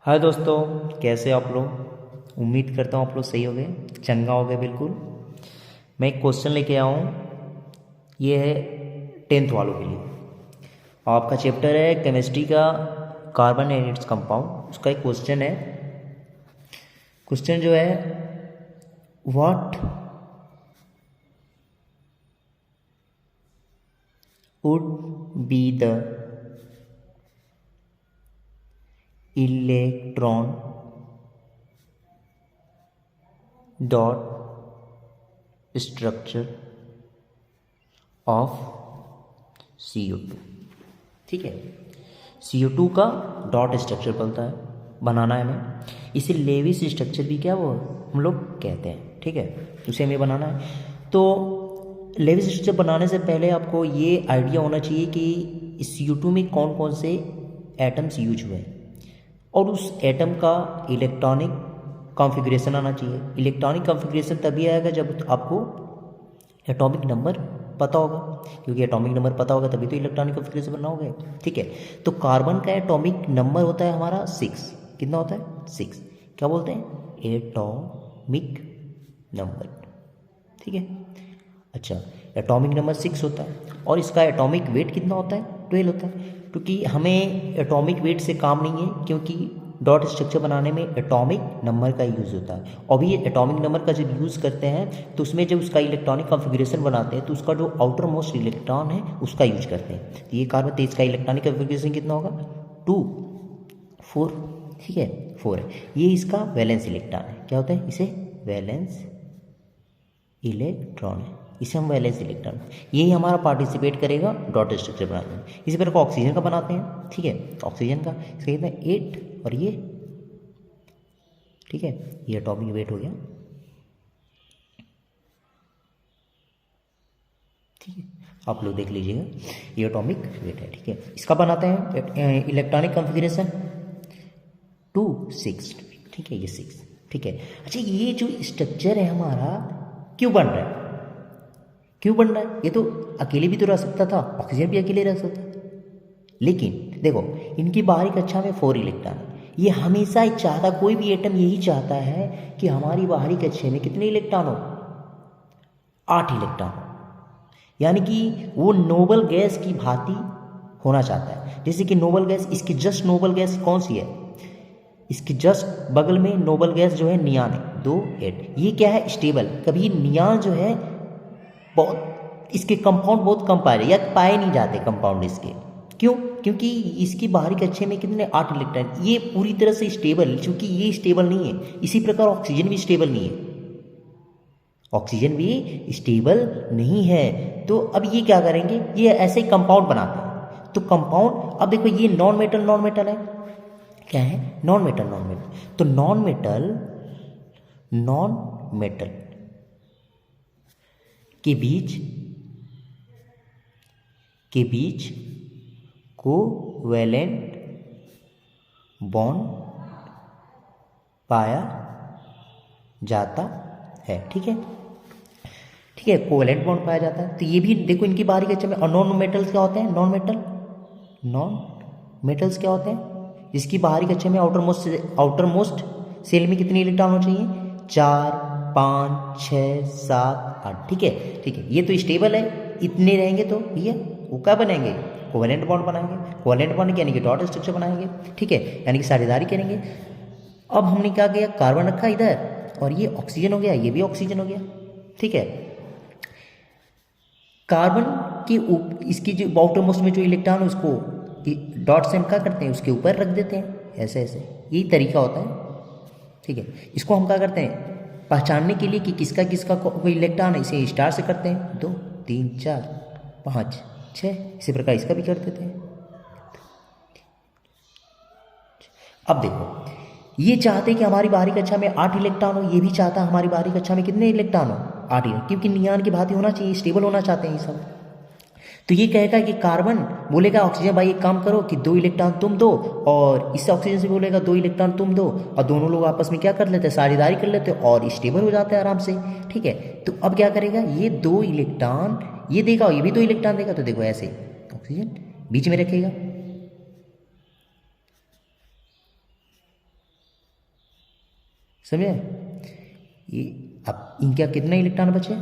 हाय दोस्तों, कैसे आप लोग। उम्मीद करता हूँ आप लोग सही हो गए, चंगा हो गए बिल्कुल। मैं एक क्वेश्चन लेके आया हूँ। ये है 10th वालों के लिए। आपका चैप्टर है केमिस्ट्री का, कार्बन एंड इट्स कंपाउंड। उसका एक क्वेश्चन है। क्वेश्चन जो है, what would be the electron dot structure of CO2। ठीक है, CO2 का डॉट स्ट्रक्चर बनाना है हमें। इसे लेविस स्ट्रक्चर भी क्या वो हम लोग कहते हैं। ठीक है, उसे हमें बनाना है। तो लेविस स्ट्रक्चर बनाने से पहले आपको ये आइडिया होना चाहिए कि CO2 में कौन कौन से एटम्स यूज हुए हैं और उस एटम का इलेक्ट्रॉनिक कॉन्फ़िगरेशन आना चाहिए। इलेक्ट्रॉनिक कॉन्फ़िगरेशन तभी आएगा जब आपको एटॉमिक नंबर पता होगा, क्योंकि एटॉमिक नंबर पता होगा तभी तो इलेक्ट्रॉनिक कॉन्फ़िगरेशन बनना होगा। ठीक है, तो कार्बन का एटॉमिक नंबर होता है हमारा 6। कितना होता है? 6। क्या बोलते हैं? Atomic number. ठीक है, अच्छा, एटॉमिक नंबर 6 होता है और इसका एटॉमिक वेट कितना होता है? 12 होता है। क्योंकि हमें एटॉमिक वेट से काम नहीं है, क्योंकि डॉट स्ट्रक्चर बनाने में एटॉमिक नंबर का यूज़ होता है। और भी एटॉमिक नंबर का जब यूज़ करते हैं तो उसमें जब उसका इलेक्ट्रॉनिक कॉन्फ़िगरेशन बनाते हैं तो उसका जो आउटर मोस्ट इलेक्ट्रॉन है उसका यूज करते हैं। तो ये कार्बन 23 का इलेक्ट्रॉनिक कॉन्फ़िगरेशन कितना होगा? 2 4। ठीक है, 4 है। ये इसका वैलेंस इलेक्ट्रॉन है। क्या होता है? इसे वैलेंस इलेक्ट्रॉन है। इसे हम वैलेंस इलेक्ट्रॉन, यही हमारा पार्टिसिपेट करेगा डॉट स्ट्रक्चर बनाने में। इसी प्रकार ऑक्सीजन का बनाते हैं। ठीक है, ऑक्सीजन का इसका कितना है? 8 और ये, ठीक है, ये एटॉमिक वेट हो गया। ठीक है, आप लोग देख लीजिएगा, ये एटॉमिक वेट है। ठीक है, इसका बनाते हैं इलेक्ट्रॉनिक कॉन्फ़िगरेशन 2 6। ठीक है, ये 6। ठीक है, अच्छा, ये जो स्ट्रक्चर है हमारा क्यों बन रहा है? क्यों बन रहा है? ये तो अकेले भी तो रह सकता था, ऑक्सीजन भी अकेले रह सकता था। लेकिन देखो, इनकी बाहरी कक्षा में 4 इलेक्ट्रॉन है। ये हमेशा ही चाहता, कोई भी एटम यही चाहता है कि हमारी बाहरी कक्षा में कितने इलेक्ट्रॉन हो? 8 इलेक्ट्रॉन हो। यानी कि वो नोबल गैस की भांति होना चाहता है। जैसे कि नोबल गैस, इसकी जस्ट नोबल गैस कौन सी है? इसके जस्ट बगल में नोबल गैस जो है नियान है, 2 8। ये क्या है? स्टेबल। कभी नियान जो है बहुत, इसके कंपाउंड बहुत कम पाए या पाए नहीं जाते कंपाउंड इसके। क्यों? क्योंकि इसकी बाहरी कक्षा में कितने? 8 इलेक्ट्रॉन। ये पूरी तरह से स्टेबल, क्योंकि ये स्टेबल नहीं है। इसी प्रकार ऑक्सीजन भी स्टेबल नहीं है। ऑक्सीजन भी स्टेबल नहीं है। तो अब ये क्या करेंगे? ये ऐसे कंपाउंड बनाते हैं। तो कंपाउंड, अब देखो, ये नॉन मेटल है। क्या है? Non metal. तो नॉन मेटल के बीच कोवैलेंट बॉन्ड पाया जाता है। ठीक है, ठीक है, कोवैलेंट बॉन्ड पाया जाता है। तो ये भी देखो, इनकी बाहरी कक्षा में। और नॉन मेटल्स क्या होते हैं? नॉन मेटल्स क्या होते हैं? इसकी बाहरी कक्षा में आउटर मोस्ट सेल में कितने इलेक्ट्रॉन होने चाहिए? 4 5 6 7 8। ठीक है, ठीक है, ये तो स्टेबल है। इतने रहेंगे तो भैया वो क्या बनेंगे? कोवैलेंट बॉन्ड बनाएंगे। कोवैलेंट बॉन्ड यानी कि डॉट स्ट्रक्चर बनाएंगे। ठीक है, यानी कि साझेदारी करेंगे। अब हमने क्या किया? कार्बन रखा इधर और ये ऑक्सीजन हो गया, ये भी ऑक्सीजन हो गया। ठीक है, कार्बन के इसकी जो आउटर मोस्ट में जो इलेक्ट्रॉन है उसको डॉट से हम क्या करते हैं? उसके ऊपर रख देते हैं, ऐसे ऐसे। यही तरीका होता है। ठीक है, इसको हम क्या करते हैं? पहचानने के लिए कि किसका किसका कोई इलेक्ट्रॉन है, इसे स्टार से करते हैं। 2 3 4 5 6। इसी प्रकार इसका भी कर देते हैं। अब देखो, ये चाहते हैं कि हमारी बाहरी कक्षा में 8 इलेक्ट्रॉन हो। ये भी चाहता है हमारी बाहरी कक्षा में कितने इलेक्ट्रॉन हो? 8 इलेक्ट्रॉन, क्योंकि नियान की भांति होना चाहिए, स्टेबल होना चाहते हैं ये सब। तो ये कहेगा कि कार्बन बोलेगा ऑक्सीजन, भाई एक काम करो कि 2 इलेक्ट्रॉन तुम दो, और इस ऑक्सीजन से बोलेगा 2 इलेक्ट्रॉन तुम दो, और दोनों लोग आपस में क्या कर लेते हैं? साझेदारी कर लेते हैं और स्टेबल हो जाते हैं आराम से। ठीक है, तो अब क्या करेगा? ये 2 इलेक्ट्रॉन ये देगा, ये भी 2 इलेक्ट्रॉन देगा। तो देखो, ऐसे ऑक्सीजन बीच में रखेगा। समझे? ये अब इनका कितने इलेक्ट्रॉन बचे?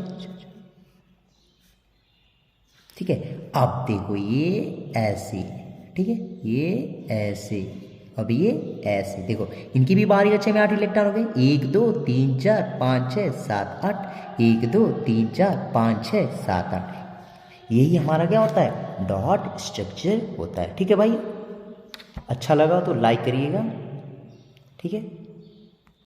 ठीक है, अब देखो ये ऐसे, ठीक है, ये ऐसे, अब ये ऐसे, देखो इनकी भी बारी अच्छे में 8 इलेक्ट्रॉन हो गए, 1 2 3 4 5 6 7 8, 1 2 3 4 5 6 7 8, यही हमारा क्या होता है? डॉट स्ट्रक्चर होता है। ठीक है भाई, अच्छा लगा तो लाइक करिएगा, ठीक है।